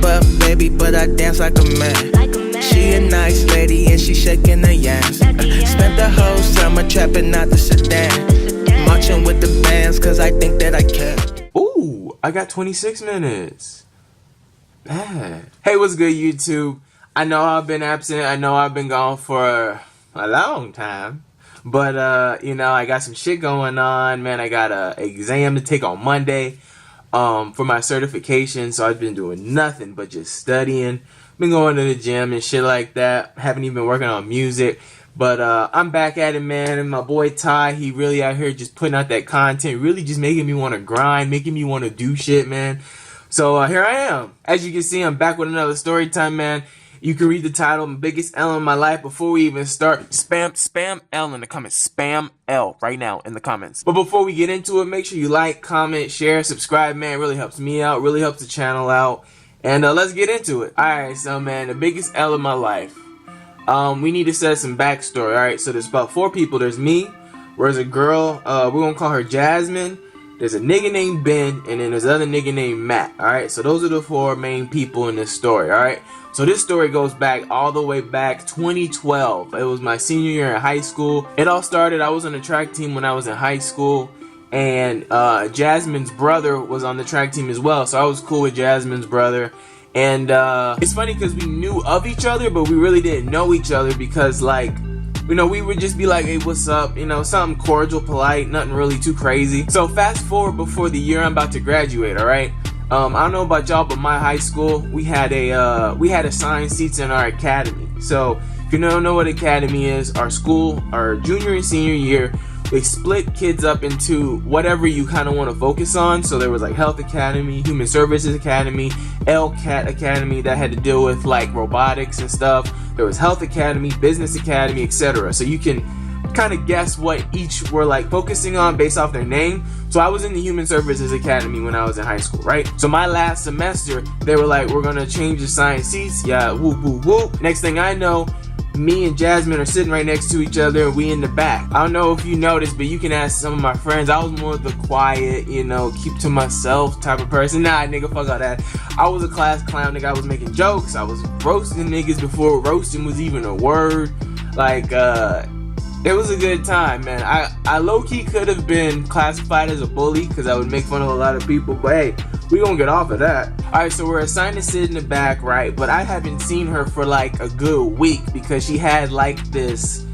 buff, baby, but I dance like a man. She a nice lady and she shaking her yams. Spent the whole summer trapping out the sedan, marching with the bands cause I think that I can. Ooh, I got 26 minutes. Bad. Hey, what's good, YouTube? I know I've been absent. I know I've been gone for a long time. But, you know, I got some shit going on, man. I got a exam to take on Monday for my certification. So I've been doing nothing but just studying. Been going to the gym and shit like that. Haven't even been working on music. But I'm back at it, man. And my boy Ty, he really out here just putting out that content. Really just making me want to grind, making me want to do shit, man. So here I am. As you can see, I'm back with another story time, man. You can read the title, Biggest L in My Life. Before we even start, spam L in the comments. Spam L right now in the comments. But before we get into it, make sure you like, comment, share, subscribe, man. It really helps me out, really helps the channel out. And let's get into it. Alright, so man, the biggest L in my life. We need to set some backstory. Alright, so there's about 4 people. There's me, there's a girl, we're gonna call her Jasmine. There's a nigga named Ben, and then there's another nigga named Matt. Alright, so those are the 4 main people in this story. Alright, so this story goes back all the way back 2012. It was my senior year in high school. It all started, I was on the track team when I was in high school, and Jasmine's brother was on the track team as well. So I was cool with Jasmine's brother. And it's funny because we knew of each other, but we really didn't know each other because, like, you know, we would just be like, hey, what's up? You know, something cordial, polite, nothing really too crazy. So fast forward before the year I'm about to graduate, all right? I don't know about y'all, but my high school, we had assigned seats in our academy. So if you don't know what academy is, our school, our junior and senior year, they split kids up into whatever you kind of want to focus on. So there was like Health Academy, Human Services Academy, LCAT Academy that had to deal with like robotics and stuff. There was Health Academy, Business Academy, etc. So you can kind of guess what each were like focusing on based off their name. So I was in the Human Services Academy when I was in high school, right? So my last semester, they were like, we're gonna change the science seats. Yeah, whoop, whoop, whoop. Next thing I know, me and Jasmine are sitting right next to each other, and we in the back. I don't know if you noticed, but you can ask some of my friends. I was more of the quiet, you know, keep to myself type of person. Nah, nigga, fuck all that. I was a class clown, nigga. I was making jokes. I was roasting niggas before roasting was even a word. Like, it was a good time, man. I low-key could have been classified as a bully because I would make fun of a lot of people, but hey, we gonna get off of that. Alright, so we're assigned to sit in the back, right? But I haven't seen her for like a good week because she had like this,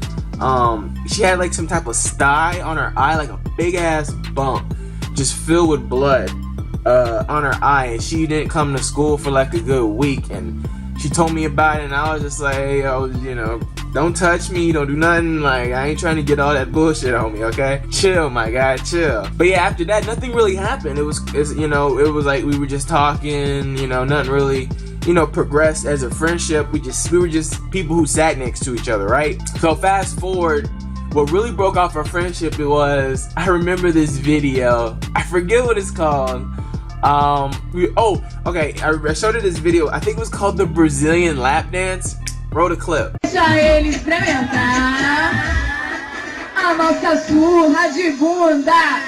she had like some type of sty on her eye, like a big ass bump, just filled with blood on her eye, and she didn't come to school for like a good week, and she told me about it, and I was just like, hey, yo, you know, don't touch me, don't do nothing, like, I ain't trying to get all that bullshit on me, okay? Chill, my guy, chill. But yeah, after that, nothing really happened. It was you know, it was like we were just talking, you know, nothing really, you know, progressed as a friendship. We were just people who sat next to each other, right? So fast forward, what really broke off our friendship, it was, I remember this video, I forget what it's called. Okay, I showed her this video, I think it was called the Brazilian Lap Dance. Roll the clip. Deixa ele experimentar a nossa surra de bunda.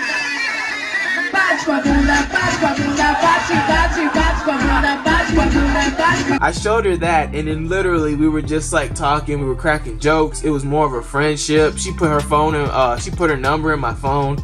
Bate com a bunda, bate com a bunda, bate, bate, bate com a bunda, bate com a bunda, bate. I showed her that, and then literally we were just like talking, we were cracking jokes. It was more of a friendship. She put her phone in, she put her number in my phone.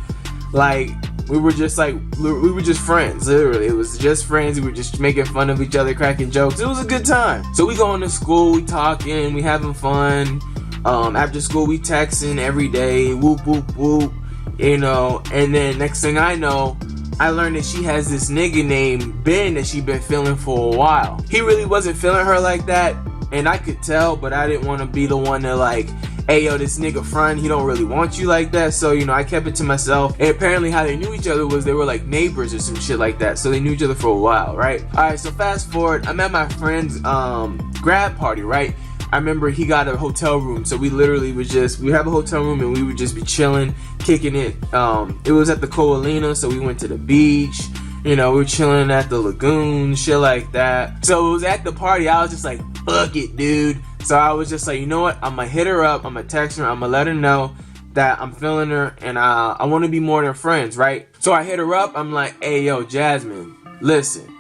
Like, we were just like, we were just friends, literally. It was just friends. We were just making fun of each other, cracking jokes. It was a good time. So we going to school, we talking, we having fun. After school, we texting every day, whoop, whoop, whoop, you know. And then next thing I know, I learned that she has this nigga named Ben that she been feeling for a while. He really wasn't feeling her like that, and I could tell, but I didn't want to be the one to like, hey yo, this nigga friend, he don't really want you like that. So, you know, I kept it to myself. And apparently how they knew each other was they were like neighbors or some shit like that. So they knew each other for a while, right? Alright, so fast forward, I'm at my friend's grad party, right? I remember he got a hotel room, so we literally was just, we have a hotel room and we would just be chilling, kicking it. It was at the Coalina, so we went to the beach. You know, we were chilling at the lagoon, shit like that. So it was at the party, I was just like, fuck it, dude. So I was just like, you know what? I'm gonna hit her up, I'm gonna text her, I'm gonna let her know that I'm feeling her and I want to be more than friends, right? So I hit her up, I'm like, hey, yo, Jasmine, listen.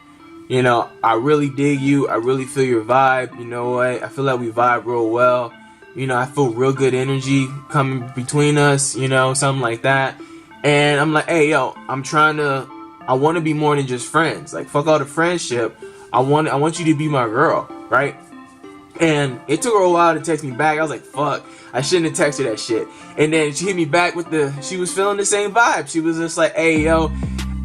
You know, I really dig you. I really feel your vibe. You know what? I feel like we vibe real well. You know, I feel real good energy coming between us, you know, something like that. And I'm like, hey, yo, I want to be more than just friends. Like, fuck all the friendship. I want you to be my girl, right? And it took her a while to text me back. I was like, fuck, I shouldn't have texted that shit. And then she hit me back with she was feeling the same vibe. She was just like, hey, yo,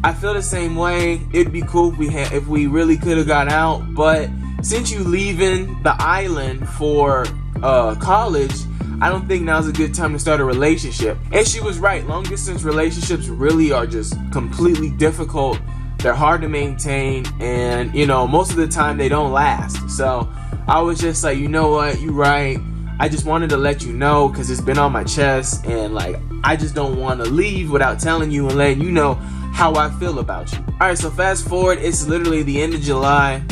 I feel the same way. It'd be cool if we really could have got out. But since you leaving the island for college, I don't think now's a good time to start a relationship. And she was right. Long distance relationships really are just completely difficult. They're hard to maintain, and you know, most of the time they don't last. So I was just like, you know what, you right. I just wanted to let you know because it's been on my chest, and like, I just don't want to leave without telling you and letting you know how I feel about you. Alright, so fast forward, it's literally the end of July,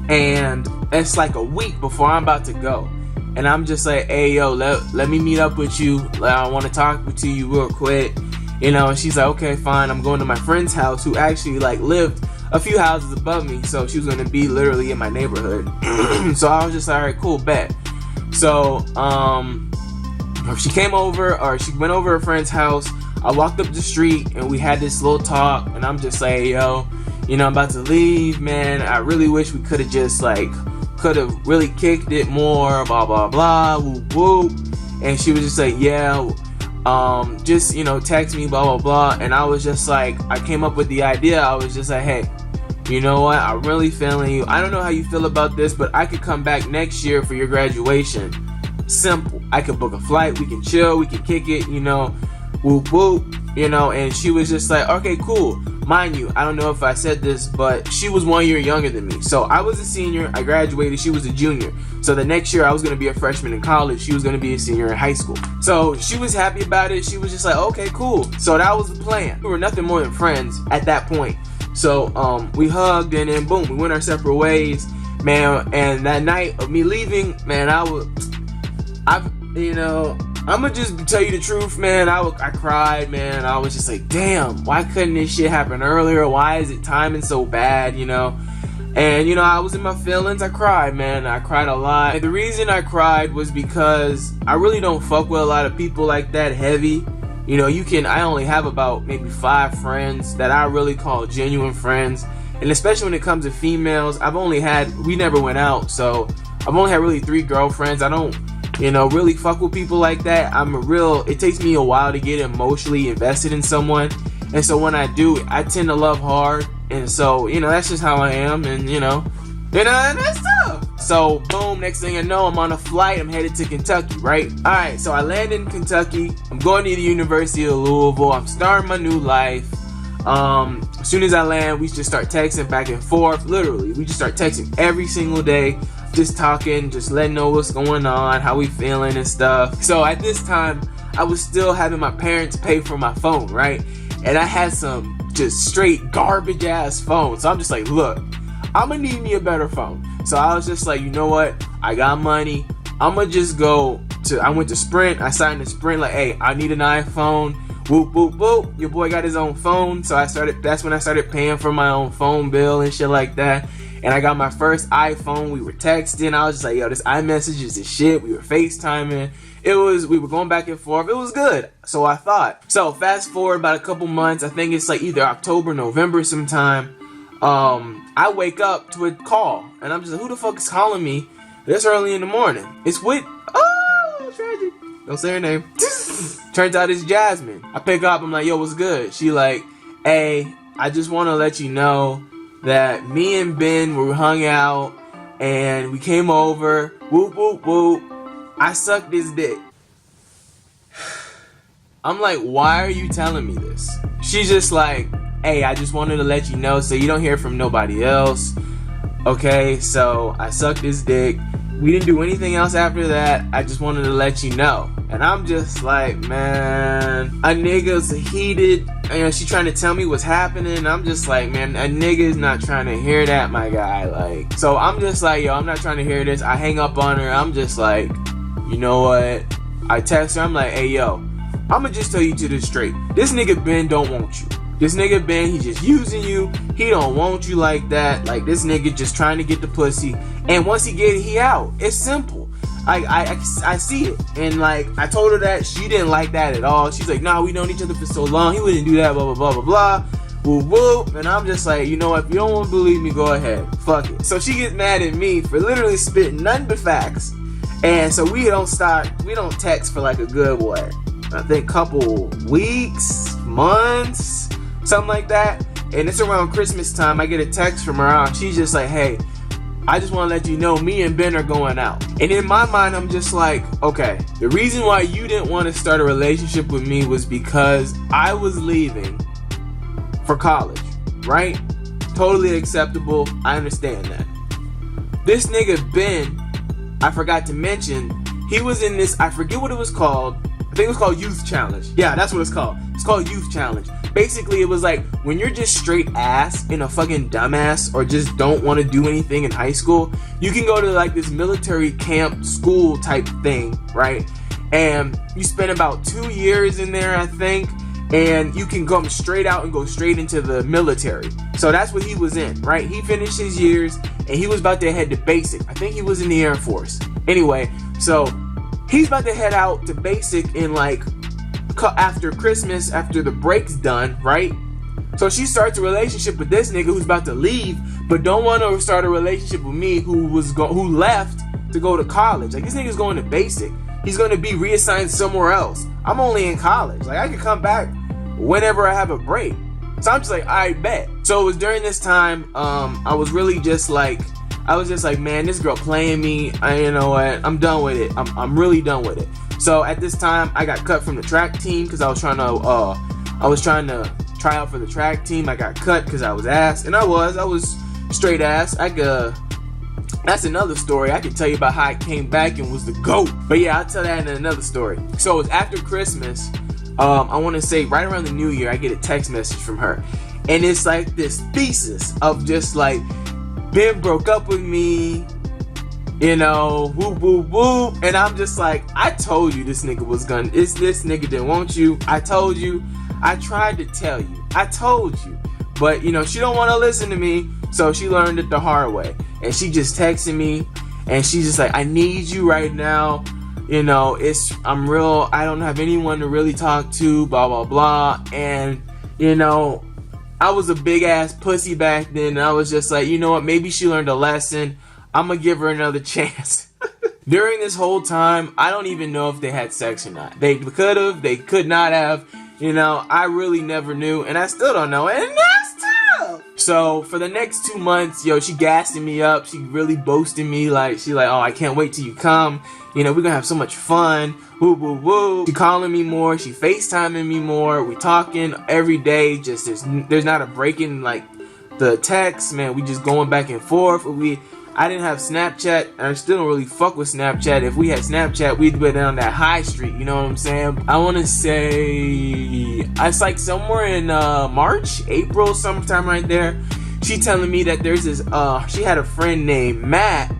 and it's like a week before I'm about to go. And I'm just like, hey, yo, let me meet up with you. Like, I want to talk to you real quick. You know, and she's like, okay, fine. I'm going to my friend's house who actually, like, lived a few houses above me. So she was going to be literally in my neighborhood. So I was just like, all right, cool, bet. So, she came over, or she went over her friend's house. I walked up the street, and we had this little talk. And I'm just like, yo, you know, I'm about to leave, man. I really wish we could have just, like, could have really kicked it more, blah blah blah, whoop whoop. And she was just like, yeah, just, you know, text me, blah blah blah. And I was just like, I came up with the idea. I was just like, hey, you know what, I'm really feeling you. I don't know how you feel about this, but I could come back next year for your graduation. Simple. I could book a flight, we can chill, we can kick it, you know, whoop whoop, you know. And she was just like, okay, cool. Mind you, I don't know if I said this, but she was 1 year younger than me. So I was a senior, I graduated, she was a junior. So the next year I was going to be a freshman in college, she was going to be a senior in high school. So she was happy about it. She was just like, okay, cool. So that was the plan. We were nothing more than friends at that point. So we hugged, and then boom, we went our separate ways, man. And that night of me leaving, man, you know, I'm gonna just tell you the truth, man. I cried, man. I was just like, damn, why couldn't this shit happen earlier? Why is it timing so bad, you know? And, you know, I was in my feelings. I cried, man. I cried a lot. And the reason I cried was because I really don't fuck with a lot of people like that heavy. You know, I only have about maybe 5 friends that I really call genuine friends. And especially when it comes to females, we never went out. So I've only had really 3 girlfriends. I don't, you know, really fuck with people like that. It takes me a while to get emotionally invested in someone. And so when I do, I tend to love hard. And so, you know, that's just how I am. And, you know, and that's tough. So, boom, next thing I know, I'm on a flight. I'm headed to Kentucky, right? All right, so I land in Kentucky. I'm going to the University of Louisville. I'm starting my new life. As soon as I land, we just start texting back and forth. Literally, we just start texting every single day. Just talking, just letting know what's going on, how we feeling and stuff. So at this time, I was still having my parents pay for my phone, right? And I had some just straight garbage ass phone. So I'm just like, look, I'm gonna need me a better phone. So I was just like, you know what? I got money. I'm gonna just I went to Sprint. I signed to Sprint like, hey, I need an iPhone. Whoop, whoop, whoop. Your boy got his own phone. So that's when I started paying for my own phone bill and shit like that. And I got my first iPhone. We were texting. I was just like, yo, this iMessage is the shit. We were FaceTiming. We were going back and forth. It was good. So I thought. So fast forward about a couple months. I think it's like either October, November sometime. I wake up to a call. And I'm just like, who the fuck is calling me this early in the morning? It's tragic. Don't say her name. Turns out it's Jasmine. I pick up. I'm like, yo, what's good? She like, hey, I just want to let you know that me and Ben were hung out and we came over. Whoop, whoop, whoop. I sucked his dick. I'm like, why are you telling me this? She's just like, hey, I just wanted to let you know so you don't hear from nobody else. Okay, so I sucked his dick. We didn't do anything else after that. I just wanted to let you know. And I'm just like, man, a nigga's heated. You know, she trying to tell me what's happening. I'm just like, man, a nigga's not trying to hear that, my guy. Like, so I'm just like, yo, I'm not trying to hear this. I hang up on her. I'm just like, you know what? I text her. I'm like, hey, yo, I'ma just tell you to the straight. This nigga Ben don't want you. This nigga Ben, he just using you. He don't want you like that. Like, this nigga just trying to get the pussy. And once he get it, he out. It's simple. I see it. And like, I told her that. She didn't like that at all. She's like, nah, we known each other for so long. He wouldn't do that, blah, blah, blah, blah, blah. Woo, woo. And I'm just like, you know what? If you don't want to believe me, go ahead. Fuck it. So she gets mad at me for literally spitting nothing but facts. And so we don't text for like a good, what? I think couple weeks, months, something like that. And it's around Christmas time. I get a text from her. She's just like, hey, I just want to let you know me and Ben are going out. And in my mind, I'm just like, okay, the reason why you didn't want to start a relationship with me was because I was leaving for college, right? Totally acceptable. I understand that. This nigga Ben, I forgot to mention, he was in this, I forget what it was called. I think it was called Youth Challenge. Yeah, that's what it's called. It's called Youth Challenge. Basically, it was like when you're just straight ass and a fucking dumbass or just don't want to do anything in high school, you can go to like this military camp school type thing, right? And you spend about 2 years in there, I think, and you can come straight out and go straight into the military. So that's what he was in, right? He finished his years and he was about to head to basic. I think he was in the Air Force. Anyway, so he's about to head out to basic in like after Christmas, after the break's done, right? So she starts a relationship with this nigga who's about to leave, but don't want to start a relationship with me who left to go to college. Like, this nigga's going to basic. He's going to be reassigned somewhere else. I'm only in college. Like, I can come back whenever I have a break. So I'm just like, I bet. So it was during this time, I was just like, man, this girl playing me. You know what? I'm done with it. I'm really done with it. So at this time, I got cut from the track team because I was trying to try out for the track team. I got cut because I was ass, and I was straight ass. That's another story. I can tell you about how I came back and was the GOAT. But yeah, I'll tell that in another story. So it was after Christmas. I want to say right around the New Year, I get a text message from her, and it's like this thesis of just like, Ben broke up with me, you know, whoop, whoop, whoop. And I'm just like, I told you this nigga was gonna, this nigga didn't want you. I told you. I tried to tell you. I told you. But, you know, she don't want to listen to me, so she learned it the hard way. And she just texted me, and she's just like, I need you right now. You know, I don't have anyone to really talk to, blah, blah, blah. And, you know, I was a big ass pussy back then, and I was just like, you know what, maybe she learned a lesson. I'm gonna give her another chance. During this whole time, I don't even know if they had sex or not. They could have, they could not have. You know, I really never knew, and I still don't know, and that's tough. So for the next 2 months, yo, she gassing me up. She really boasting me, like, she like, oh, I can't wait till you come. You know, we're gonna have so much fun. Woo, woo, woo. She calling me more. She FaceTiming me more. We talking every day. Just there's not a break in like the text, man. We just going back and forth. I didn't have Snapchat, and I still don't really fuck with Snapchat. If we had Snapchat, we'd be down that high street, you know what I'm saying? I want to say, it's like somewhere in March, April, sometime right there. She telling me that there's this, she had a friend named Matt,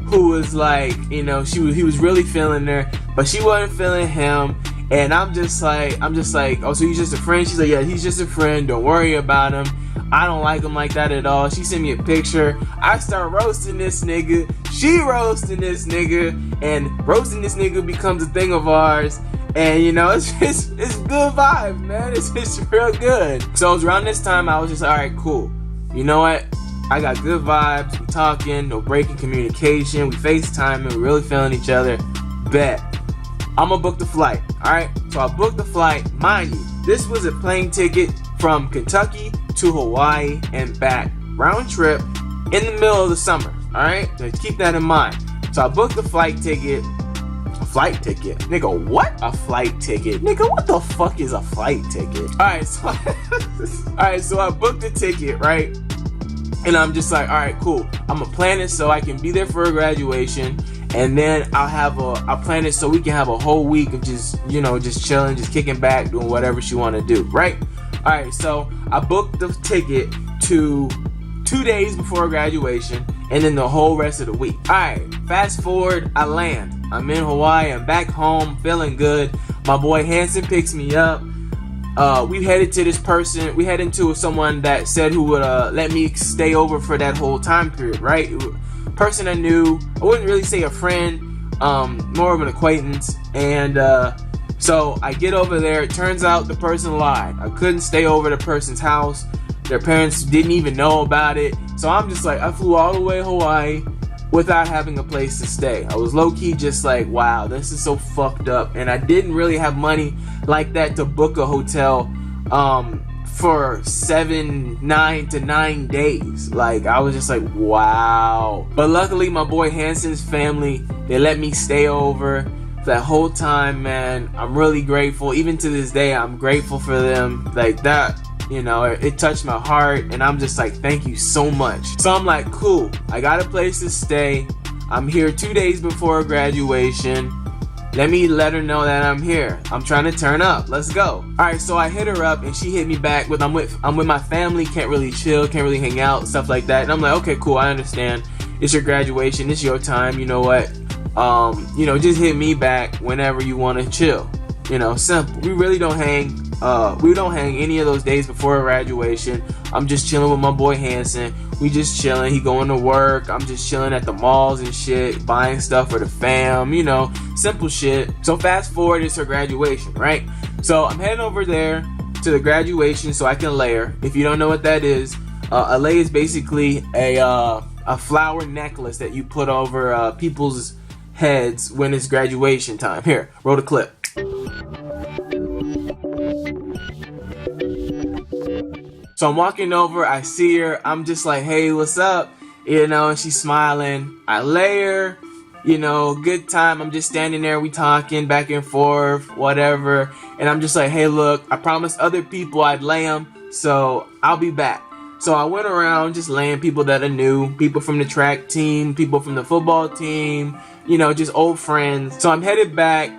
who was like, you know, he was really feeling her, but she wasn't feeling him. And I'm just like, oh, so he's just a friend? She's like, yeah, he's just a friend. Don't worry about him. I don't like him like that at all. She sent me a picture. I start roasting this nigga. She roasting this nigga. And roasting this nigga becomes a thing of ours. And, you know, it's good vibes, man. It's real good. So it was around this time, I was just like, all right, cool. You know what? I got good vibes. We talking. No breaking communication. We FaceTiming. We really feeling each other. Bet. I'm gonna book the flight, alright? So I booked the flight. Mind you, this was a plane ticket from Kentucky to Hawaii and back. Round trip in the middle of the summer, alright? So keep that in mind. So I booked the flight ticket. A flight ticket? Nigga, what? A flight ticket? Nigga, what the fuck is a flight ticket? Alright, so I booked the ticket, right? And I'm just like, alright, cool. I'm gonna plan it so I can be there for a graduation. And then I'll plan it so we can have a whole week of just, you know, just chilling, just kicking back, doing whatever she want to do, right? All right, so I booked the ticket to 2 days before graduation and then the whole rest of the week. All right, fast forward, I land. I'm in Hawaii, I'm back home, feeling good. My boy Hanson picks me up. we headed to this person. We headed to someone that said who would let me stay over for that whole time period, right? Person I knew. I wouldn't really say a friend, more of an acquaintance. And so I get over there. It turns out the person lied. I couldn't stay over at the person's house. Their parents didn't even know about it. So I'm just like, I flew all the way to Hawaii without having a place to stay. I was low-key just like, wow, this is so fucked up. And I didn't really have money like that to book a hotel for 9 to 9 days. Like, I was just like, wow. But luckily my boy Hanson's family, they let me stay over for that whole time, man. I'm really grateful. Even to this day, I'm grateful for them. Like that, you know, it touched my heart, and I'm just like, thank you so much. So I'm like, cool, I got a place to stay. I'm here 2 days before graduation. Let me let her know that I'm here. I'm trying to turn up. Let's go. All right, so I hit her up, and she hit me back with, I'm with my family, can't really chill, can't really hang out, stuff like that. And I'm like, okay, cool, I understand. It's your graduation, it's your time. You know what? You know, just hit me back whenever you want to chill. You know, simple. We really don't hang. We don't hang any of those days before graduation. I'm just chilling with my boy Hanson. We just chilling. He going to work. I'm just chilling at the malls and shit, buying stuff for the fam, you know, simple shit. So fast forward, it's her graduation, right? So I'm heading over there to the graduation so I can lay her. If you don't know what that is, a lei is basically a flower necklace that you put over people's heads when it's graduation time. Here, roll the clip. So I'm walking over, I see her, I'm just like, hey, what's up? You know, and she's smiling. I lay her, you know, good time. I'm just standing there, we talking back and forth, whatever. And I'm just like, hey, look, I promised other people I'd lay them, so I'll be back. So I went around just laying people that I knew, people from the track team, people from the football team, you know, just old friends. So I'm headed back,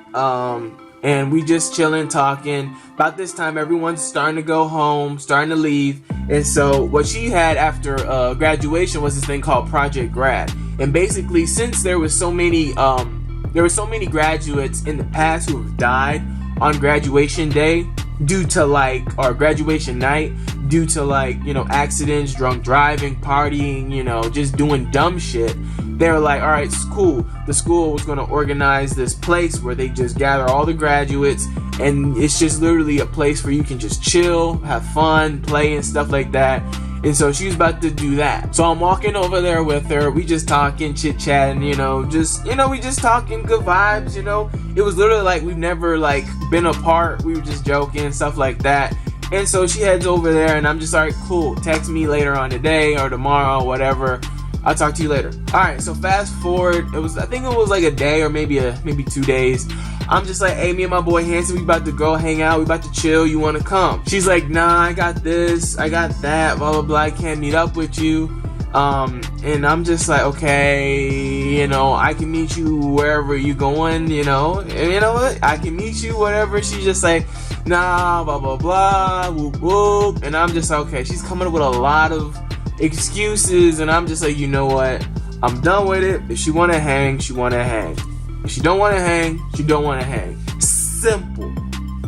and we just chilling, talking. About this time, everyone's starting to go home, starting to leave. And so what she had after graduation was this thing called Project Grad. And basically, since there were so many graduates in the past who have died on graduation day due to or graduation night, due to you know, accidents, drunk driving, partying, you know, just doing dumb shit. They were like, all right, it's cool. The school was going to organize this place where they just gather all the graduates, and it's just literally a place where you can just chill, have fun, play and stuff like that. And so she was about to do that. So I'm walking over there with her. We just talking, chit-chatting, you know, we just talking, good vibes, you know. It was literally like we've never been apart. We were just joking and stuff like that. And so she heads over there, and I'm just all right, cool. Text me later on today or tomorrow, whatever. I'll talk to you later. All right, so fast forward. I think it was like a day or maybe 2 days. I'm just like, hey, me and my boy Hanson, we about to go hang out. We about to chill. You want to come? She's like, nah, I got this. I got that. Blah, blah, blah. I can't meet up with you. And I'm just like, okay, you know, I can meet you wherever you going, you know. And you know what? I can meet you, whatever. She's just like, nah, blah, blah, blah, whoop, whoop. And I'm just like, okay, she's coming up with a lot of excuses, and I'm just like, you know what? I'm done with it. If she want to hang, she want to hang. If she don't want to hang, she don't want to hang. Simple.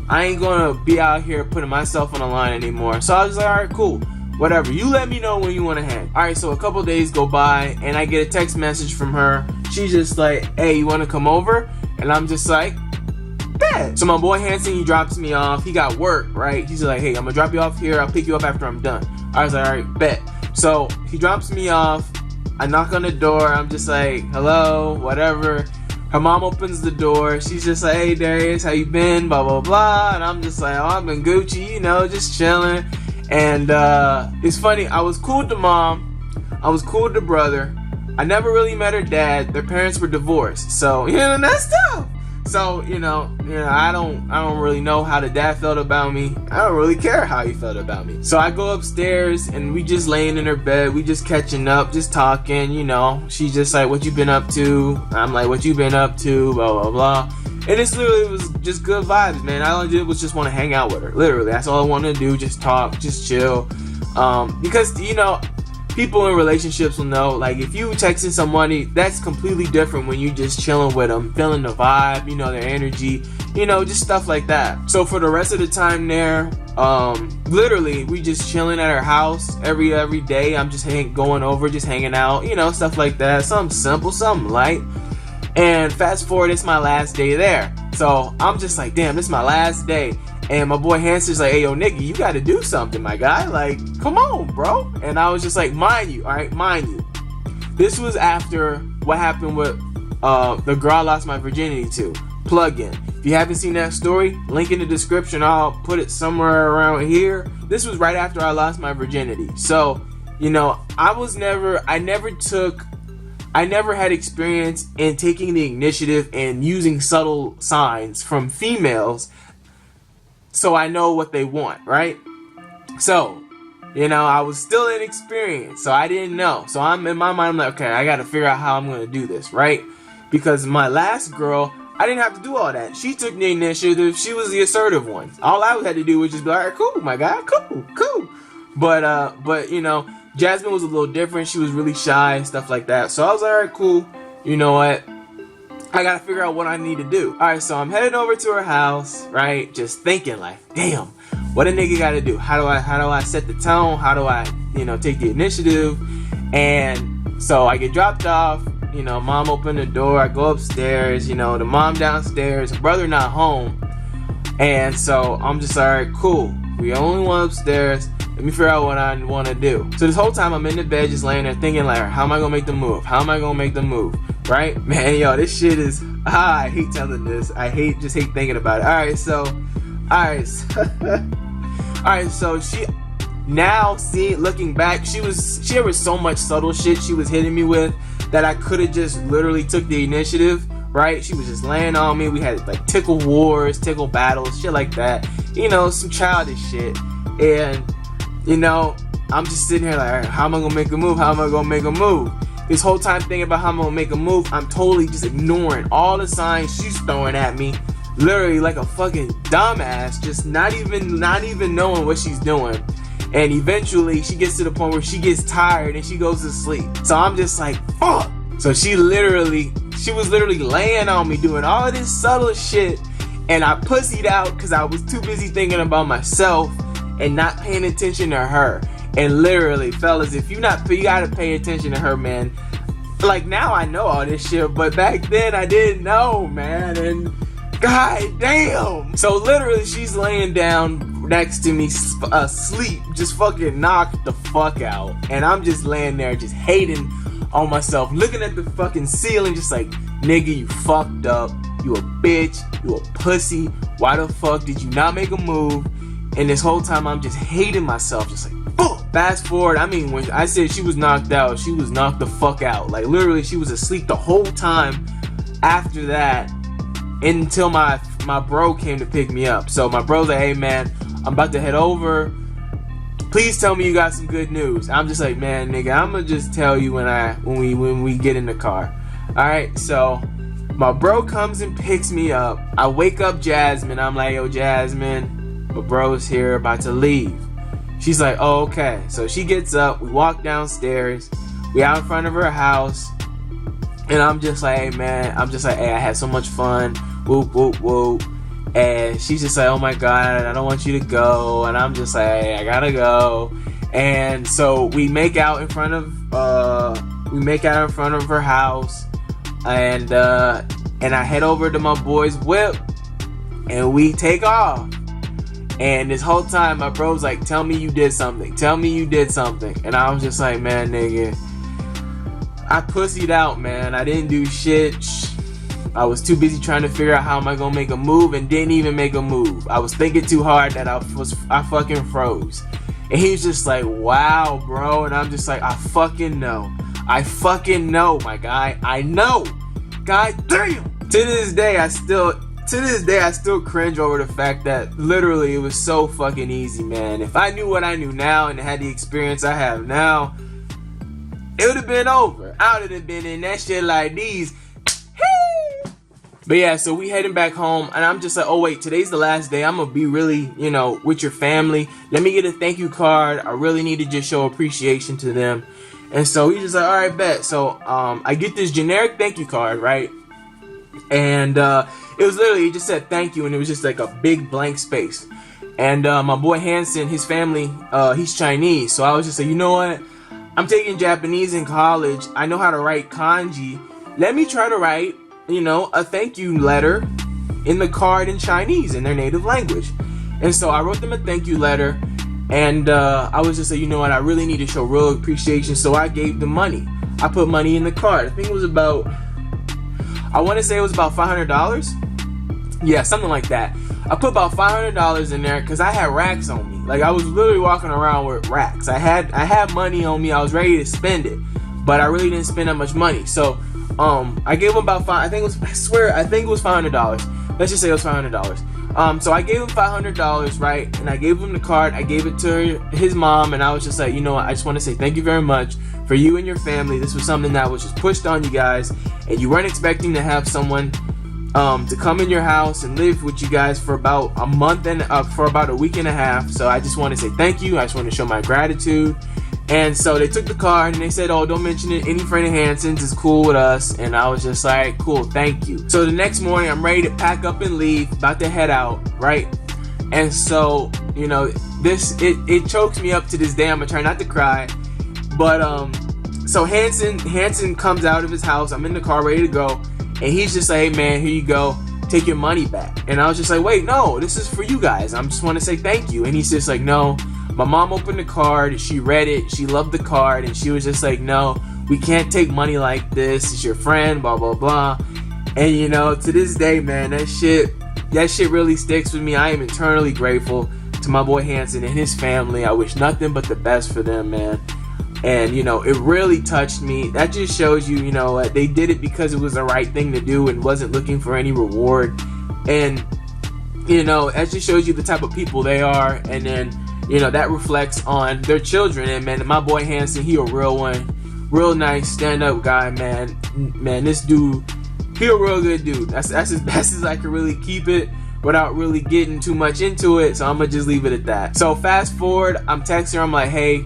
I ain't gonna be out here putting myself on the line anymore. So I was like, all right, cool. Whatever. You let me know when you want to hang. All right, so a couple days go by, and I get a text message from her. She's just like, hey, you want to come over? And I'm just like, bet. So my boy Hanson, he drops me off. He got work, right? He's like, hey, I'm gonna drop you off here. I'll pick you up after I'm done. I was like, all right, bet. So he drops me off. I knock on the door. I'm just like, hello, whatever. Her mom opens the door. She's just like, hey, Darius, how you been? Blah, blah, blah. And I'm just like, oh, I've been Gucci, you know, just chilling. And it's funny. I was cool with the mom. I was cool with the brother. I never really met her dad. Their parents were divorced. So, you know, that's tough. So, you know, I don't really know how the dad felt about me. I don't really care how he felt about me. So I go upstairs, and we just laying in her bed. We just catching up, just talking, you know. She's just like, what you been up to? I'm like, what you been up to? Blah, blah, blah. And it was just good vibes, man. All I did was just want to hang out with her. Literally, that's all I wanted to do. Just talk, just chill. Because, you know, people in relationships will know, like, if you texting somebody, that's completely different when you just chilling with them, feeling the vibe, you know, their energy, you know, just stuff like that. So for the rest of the time there, literally we just chilling at her house every day. I'm just going over, just hanging out, you know, stuff like that. Something simple, something light. And fast forward, it's my last day there. So I'm just like, damn, this is my last day. And my boy Hanser's like, hey, yo, nigga, you got to do something, my guy. Like, come on, bro. And I was just like, mind you, all right, mind you. This was after what happened with the girl I lost my virginity to. Plug in. If you haven't seen that story, link in the description. I'll put it somewhere around here. This was right after I lost my virginity. So, you know, I never had experience in taking the initiative and using subtle signs from females, so I know what they want, right? So, you know, I was still inexperienced, so I didn't know. So I'm in my mind, I'm like, okay, I gotta figure out how I'm gonna do this, right? Because my last girl, I didn't have to do all that. She took the initiative. She was the assertive one. All I had to do was just be like, all right, cool, my guy, cool. But you know, Jasmine was a little different. She was really shy and stuff like that. So I was like, all right, cool. You know what? I gotta figure out what I need to do. All right, so I'm heading over to her house, right? Just thinking like, damn, what a nigga gotta do? How do I set the tone? How do I, you know, take the initiative? And so I get dropped off. You know, mom opened the door. I go upstairs. You know, the mom downstairs. Her brother not home. And so I'm just all right, cool. We only went upstairs. Let me figure out what I want to do. So this whole time I'm in the bed just laying there thinking like, how am I going to make the move? How am I going to make the move? Right? Man, yo, this shit is, I hate telling this. I hate thinking about it. Alright, so she, now looking back, there was so much subtle shit she was hitting me with that I could have just literally took the initiative, right? She was just laying on me. We had like tickle wars, tickle battles, shit like that. You know, some childish shit. And, you know, I'm just sitting here like, all right, how am I gonna make a move? How am I gonna make a move? This whole time thinking about how I'm gonna make a move, I'm totally just ignoring all the signs she's throwing at me. Literally like a fucking dumbass, just not even knowing what she's doing. And eventually she gets to the point where she gets tired and she goes to sleep. So I'm just like, fuck. So she was literally laying on me doing all of this subtle shit, and I pussied out because I was too busy thinking about myself and not paying attention to her. And literally, fellas, if you gotta pay attention to her, man. Like, now I know all this shit, but back then I didn't know, man. And god damn. So literally, she's laying down next to me, asleep, just fucking knocked the fuck out. And I'm just laying there, just hating on myself, looking at the fucking ceiling, just like, nigga, you fucked up. You a bitch. You a pussy. Why the fuck did you not make a move? And this whole time, I'm just hating myself, just like, fuck. Fast forward, I mean, when I said she was knocked out, she was knocked the fuck out. Like, literally, she was asleep the whole time after that until my bro came to pick me up. So my bro's like, hey, man, I'm about to head over. Please tell me you got some good news. I'm just like, man, nigga, I'm gonna just tell you when we get in the car. Alright, so my bro comes and picks me up. I wake up Jasmine. I'm like, yo, Jasmine, my bro's here, about to leave. She's like, oh, okay. So she gets up, we walk downstairs, we out in front of her house, and I'm just like, hey, man, hey, I had so much fun, whoop, whoop, whoop. And she's just like, oh my god, I don't want you to go. And I'm just like, hey, I gotta go. And so we make out in front of her house, and I head over to my boy's whip, and we take off. And this whole time my bro's like, tell me you did something, and I was just like, man, nigga, I pussied out, man. I didn't do shit. I was too busy trying to figure out how am I gonna make a move, and didn't even make a move. I was thinking too hard that I fucking froze. And he's just like, wow, bro. And I'm just like, I fucking know, my guy. I know. God damn. To this day, I still cringe over the fact that literally it was so fucking easy, man. If I knew what I knew now and had the experience I have now, it would have been over. I would have been in that shit like these. But yeah, so we heading back home, and I'm just like, oh wait, today's the last day. I'm gonna be really, you know, with your family. Let me get a thank you card. I really need to just show appreciation to them. And so he's just like, all right, bet. So I get this generic thank you card, right? And it was literally, it just said thank you, and it was just like a big blank space. And my boy Hanson, his family, he's Chinese. So I was just like, you know what? I'm taking Japanese in college. I know how to write kanji. Let me try to write, you know, a thank you letter in the card in Chinese, in their native language. And so I wrote them a thank you letter. And I was just like, you know what? I really need to show real appreciation. So I gave them money. I put money in the card. I think it was about, I want to say it was about $500. Yeah, something like that. I put about $500 in there because I had racks on me. Like, I was literally walking around with racks. I had money on me. I was ready to spend it, but I really didn't spend that much money. So I gave him about I think it was $500. Let's just say it was $500. So I gave him $500, right? And I gave him the card. I gave it to his mom, and I was just like, you know what? I just want to say thank you very much for you and your family. This was something that was just pushed on you guys, and you weren't expecting to have someone to come in your house and live with you guys for about a month and for about a week and a half. So I just want to say thank you. I just want to show my gratitude. And so they took the card and they said, oh, don't mention it. Any friend of Hanson's is cool with us. And I was just like, cool, thank you. So the next morning I'm ready to pack up and leave, about to head out, right? And so, you know, it chokes me up to this day. I'm gonna try not to cry. But so Hanson comes out of his house. I'm in the car ready to go. And he's just like, hey man, here you go. Take your money back. And I was just like, wait, no, this is for you guys. I just want to say thank you. And he's just like, no. My mom opened the card, she read it, she loved the card, and she was just like, no, we can't take money like this, it's your friend, blah, blah, blah. And you know, to this day, man, that shit really sticks with me. I am eternally grateful to my boy Hanson and his family. I wish nothing but the best for them, man. And you know, it really touched me. That just shows you, you know, they did it because it was the right thing to do and wasn't looking for any reward. And you know, that just shows you the type of people they are. And then, you know, that reflects on their children. And man, my boy Hanson, he a real one, real nice stand-up guy, man. Man, this dude, he a real good dude. That's as best as I can really keep it without really getting too much into it. So I'm gonna just leave it at that. So fast forward, I'm texting her, I'm like, hey,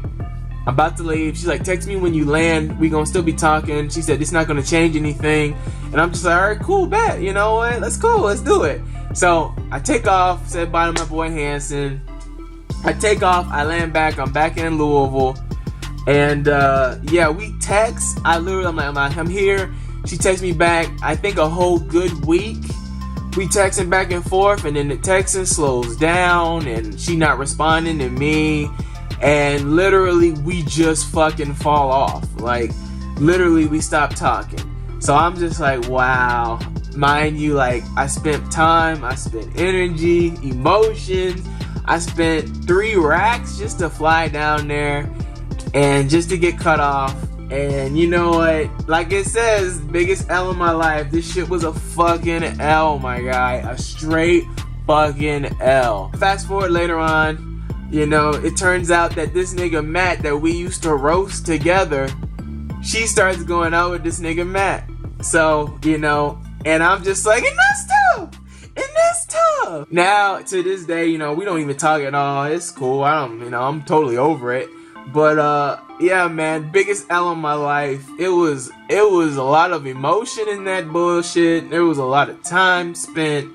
I'm about to leave. She's like, text me when you land. We gonna still be talking. She said, it's not gonna change anything. And I'm just like, all right, cool, bet. You know what? Let's go. Let's do it. So I take off, said bye to my boy Hanson. I take off, I land back. I'm back in Louisville. And yeah, we text. I'm like, I'm here. She texts me back, I think a whole good week. We texting back and forth, and then the texting slows down, and she not responding to me. And literally, we just fucking fall off. Like, literally, we stop talking. So I'm just like, wow. Mind you, like, I spent time, I spent energy, emotions. I spent 3 racks just to fly down there and just to get cut off. And you know what? Like it says, biggest L in my life. This shit was a fucking L, my guy. A straight fucking L. Fast forward later on. You know, it turns out that this nigga Matt that we used to roast together, she starts going out with this nigga Matt. So, you know, and I'm just like, and that's tough. And that's tough. Now, to this day, you know, we don't even talk at all. It's cool. I'm totally over it. But, yeah, man, biggest L in my life. It was a lot of emotion in that bullshit. There was a lot of time spent.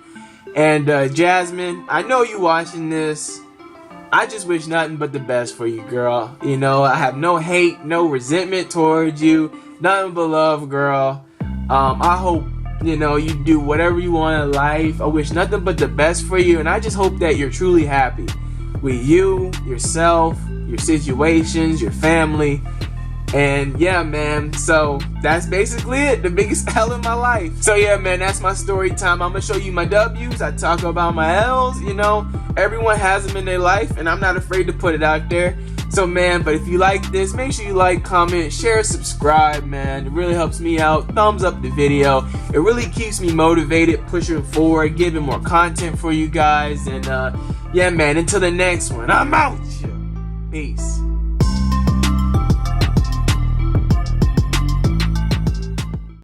And, Jasmine, I know you watching this. I just wish nothing but the best for you, girl. You know, I have no hate, no resentment towards you. Nothing but love, girl. I hope, you know, you do whatever you want in life. I wish nothing but the best for you. And I just hope that you're truly happy with you, yourself, your situations, your family. And yeah, man, so that's basically it. The biggest L in my life. So yeah, man, that's my story time. I'm gonna show you my W's. I talk about my L's. You know, everyone has them in their life, and I'm not afraid to put it out there. So man, but if you like this, make sure you like, comment, share, subscribe, man. It really helps me out. Thumbs up the video. It really keeps me motivated, pushing forward, giving more content for you guys. And yeah, man, until the next one, I'm out. Peace.